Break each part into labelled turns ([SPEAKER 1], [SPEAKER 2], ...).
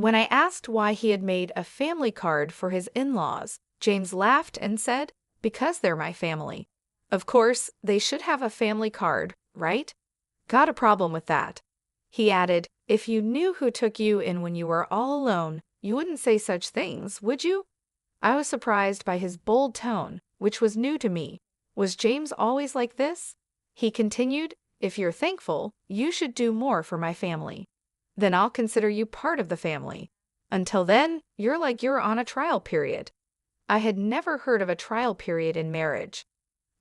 [SPEAKER 1] When I asked why he had made a family card for his in-laws, James laughed and said, "Because they're my family. Of course, they should have a family card, right? Got a problem with that." He added, "If you knew who took you in when you were all alone, you wouldn't say such things, would you?" I was surprised by his bold tone, which was new to me. Was James always like this? He continued, "If you're thankful, you should do more for my family. Then I'll consider you part of the family. Until then, you're on a trial period." I had never heard of a trial period in marriage.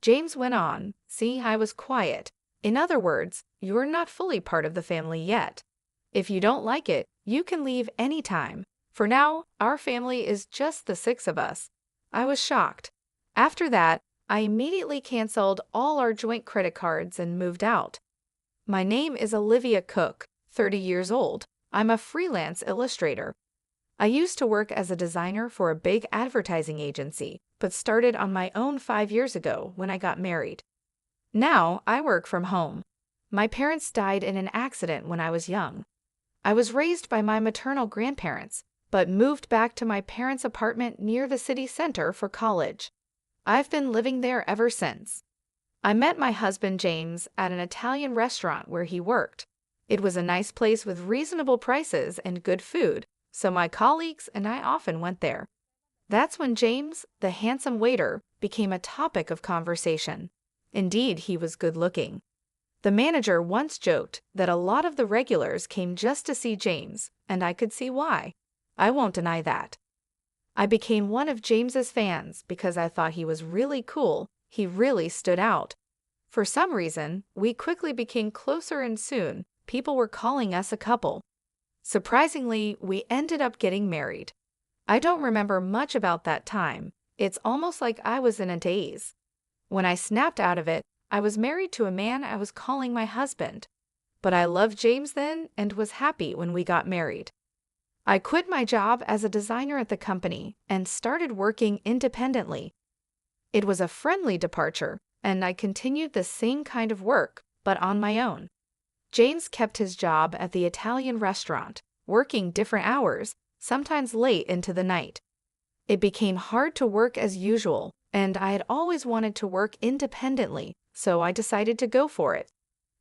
[SPEAKER 1] James went on, seeing I was quiet. "In other words, you're not fully part of the family yet. If you don't like it, you can leave any time. For now, our family is just the six of us." I was shocked. After that, I immediately canceled all our joint credit cards and moved out. My name is Olivia Cook, 30 years old. I'm a freelance illustrator. I used to work as a designer for a big advertising agency, but started on my own 5 years ago when I got married. Now I work from home. My parents died in an accident when I was young. I was raised by my maternal grandparents, but moved back to my parents' apartment near the city center for college. I've been living there ever since. I met my husband James at an Italian restaurant where he worked. It was a nice place with reasonable prices and good food, so my colleagues and I often went there. That's when James, the handsome waiter, became a topic of conversation. Indeed, he was good-looking. The manager once joked that a lot of the regulars came just to see James, and I could see why. I won't deny that. I became one of James's fans because I thought he was really cool. He really stood out. For some reason, we quickly became closer and soon, people were calling us a couple. Surprisingly, we ended up getting married. I don't remember much about that time. It's almost like I was in a daze. When I snapped out of it, I was married to a man I was calling my husband. But I loved James then and was happy when we got married. I quit my job as a designer at the company and started working independently. It was a friendly departure, and I continued the same kind of work, but on my own. James kept his job at the Italian restaurant, working different hours, sometimes late into the night. It became hard to work as usual, and I had always wanted to work independently, so I decided to go for it.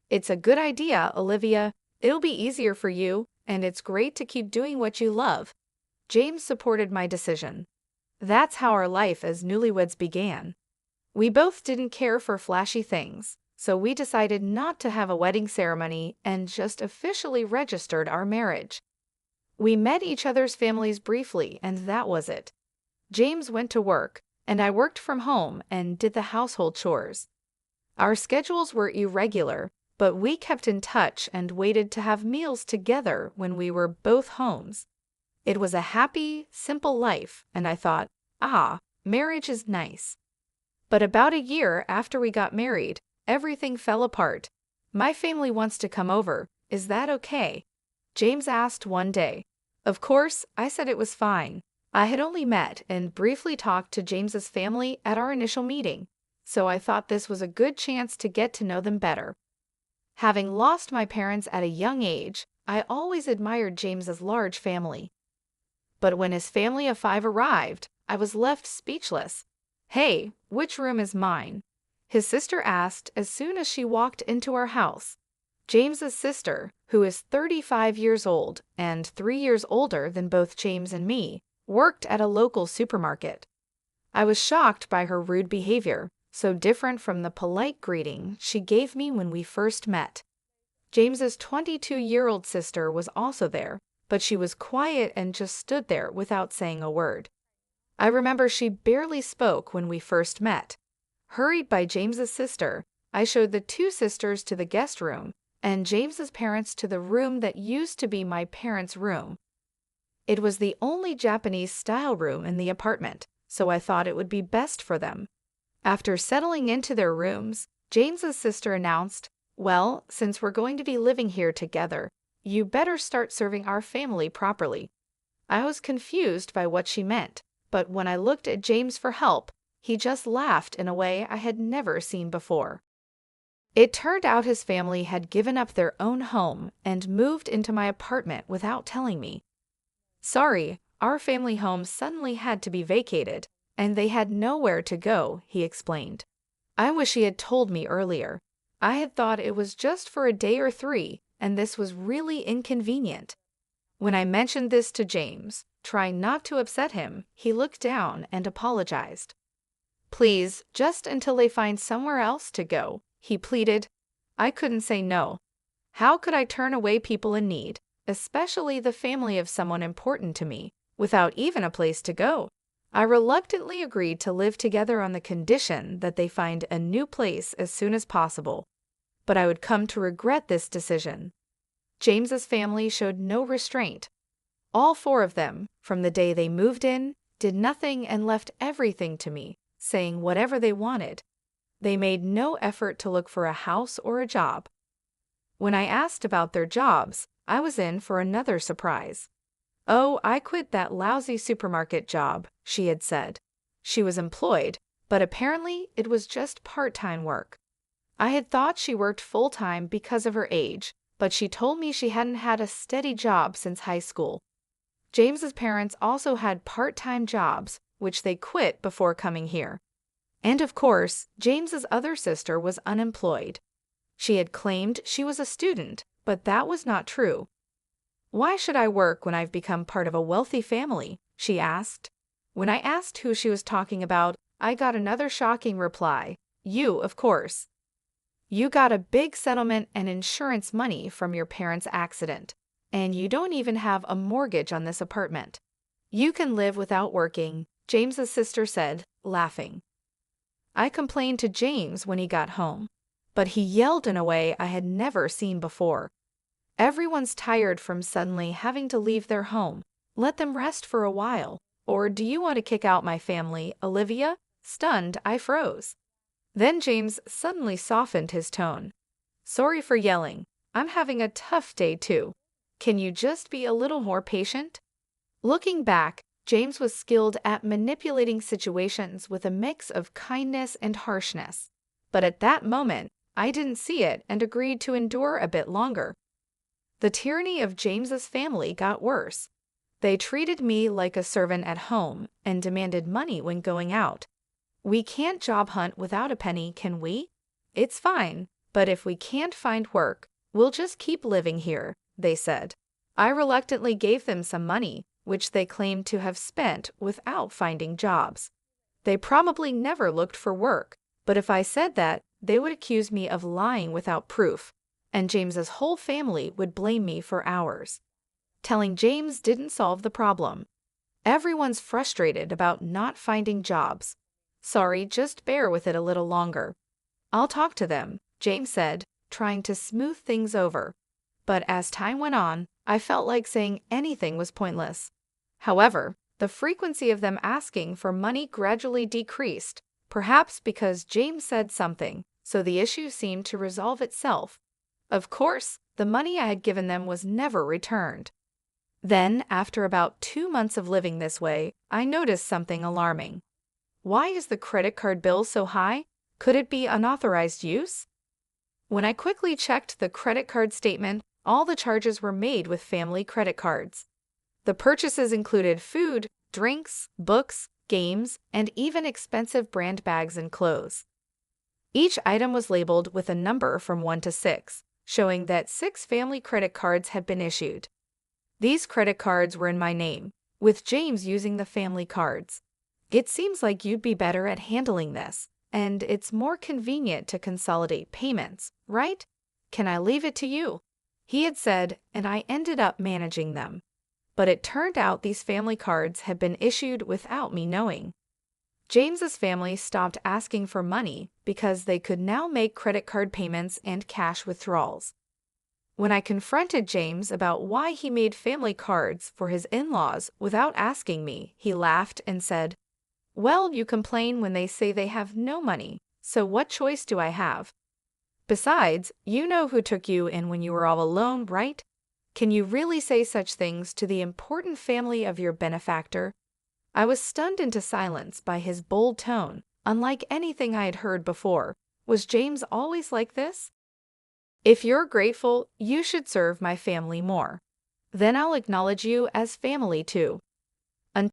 [SPEAKER 1] "It's a good idea, Olivia. It'll be easier for you, and it's great to keep doing what you love." James supported my decision. That's how our life as newlyweds began. We both didn't care for flashy things, so we decided not to have a wedding ceremony and just officially registered our marriage. We met each other's families briefly, and that was it. James went to work, and I worked from home and did the household chores. Our schedules were irregular, but we kept in touch and waited to have meals together when we were both homes. It was a happy, simple life, and I thought, marriage is nice. But about a year after we got married, everything fell apart. "My family wants to come over. Is that okay?" James asked one day. Of course, I said it was fine. I had only met and briefly talked to James's family at our initial meeting, so I thought this was a good chance to get to know them better. Having lost my parents at a young age, I always admired James's large family. But when his family of 5 arrived, I was left speechless. "Hey, which room is mine?" his sister asked as soon as she walked into our house. James's sister, who is 35 years old and 3 years older than both James and me, worked at a local supermarket. I was shocked by her rude behavior, so different from the polite greeting she gave me when we first met. James's 22-year-old sister was also there, but she was quiet and just stood there without saying a word. I remember she barely spoke when we first met. Hurried by James's sister, I showed the 2 sisters to the guest room and James's parents to the room that used to be my parents' room. It was the only Japanese-style room in the apartment, so I thought it would be best for them. After settling into their rooms, James's sister announced, "Well, since we're going to be living here together, you better start serving our family properly." I was confused by what she meant, but when I looked at James for help, he just laughed in a way I had never seen before. It turned out his family had given up their own home and moved into my apartment without telling me. Sorry, our family home suddenly had to be vacated, and they had nowhere to go, he explained. I wish he had told me earlier. I had thought it was just for a day or three, and this was really inconvenient. When I mentioned this to James, trying not to upset him, he looked down and apologized. Please, just until they find somewhere else to go, he pleaded. I couldn't say no. How could I turn away people in need, especially the family of someone important to me, without even a place to go? I reluctantly agreed to live together on the condition that they find a new place as soon as possible. But I would come to regret this decision. James's family showed no restraint. All four of them, from the day they moved in, did nothing and left everything to me, saying whatever they wanted. They made no effort to look for a house or a job. When I asked about their jobs, I was in for another surprise. Oh, I quit that lousy supermarket job, she had said. She was employed, but apparently it was just part-time work. I had thought she worked full-time because of her age, but she told me she hadn't had a steady job since high school. James's parents also had part-time jobs, which they quit before coming here. And of course, James's other sister was unemployed. She had claimed she was a student, but that was not true. Why should I work when I've become part of a wealthy family? She asked. When I asked who she was talking about, I got another shocking reply. You, of course. You got a big settlement and insurance money from your parents' accident, and you don't even have a mortgage on this apartment. You can live without working, James's sister said, laughing. I complained to James when he got home, but he yelled in a way I had never seen before. Everyone's tired from suddenly having to leave their home. Let them rest for a while. Or do you want to kick out my family, Olivia? Stunned, I froze. Then James suddenly softened his tone. Sorry for yelling. I'm having a tough day too. Can you just be a little more patient? Looking back, James was skilled at manipulating situations with a mix of kindness and harshness. But at that moment, I didn't see it and agreed to endure a bit longer. The tyranny of James's family got worse. They treated me like a servant at home and demanded money when going out. We can't job hunt without a penny, can we? It's fine, but if we can't find work, we'll just keep living here, they said. I reluctantly gave them some money, which they claimed to have spent without finding jobs. They probably never looked for work, but if I said that, they would accuse me of lying without proof, and James's whole family would blame me for hours. Telling James didn't solve the problem. Everyone's frustrated about not finding jobs. Sorry, just bear with it a little longer. I'll talk to them, James said, trying to smooth things over. But as time went on, I felt like saying anything was pointless. However, the frequency of them asking for money gradually decreased, perhaps because James said something, so the issue seemed to resolve itself. Of course, the money I had given them was never returned. Then, after about 2 months of living this way, I noticed something alarming. Why is the credit card bill so high? Could it be unauthorized use? When I quickly checked the credit card statement, all the charges were made with family credit cards. The purchases included food, drinks, books, games, and even expensive brand bags and clothes. Each item was labeled with a number from 1 to 6, showing that 6 family credit cards had been issued. These credit cards were in my name, with James using the family cards. It seems like you'd be better at handling this, and it's more convenient to consolidate payments, right? Can I leave it to you? He had said, and I ended up managing them. But it turned out these family cards had been issued without me knowing. James's family stopped asking for money because they could now make credit card payments and cash withdrawals. When I confronted James about why he made family cards for his in-laws without asking me, he laughed and said, "Well, you complain when they say they have no money, so what choice do I have? Besides, you know who took you in when you were all alone, right? Can you really say such things to the important family of your benefactor?" I was stunned into silence by his bold tone, unlike anything I had heard before. Was James always like this? If you're grateful, you should serve my family more. Then I'll acknowledge you as family too.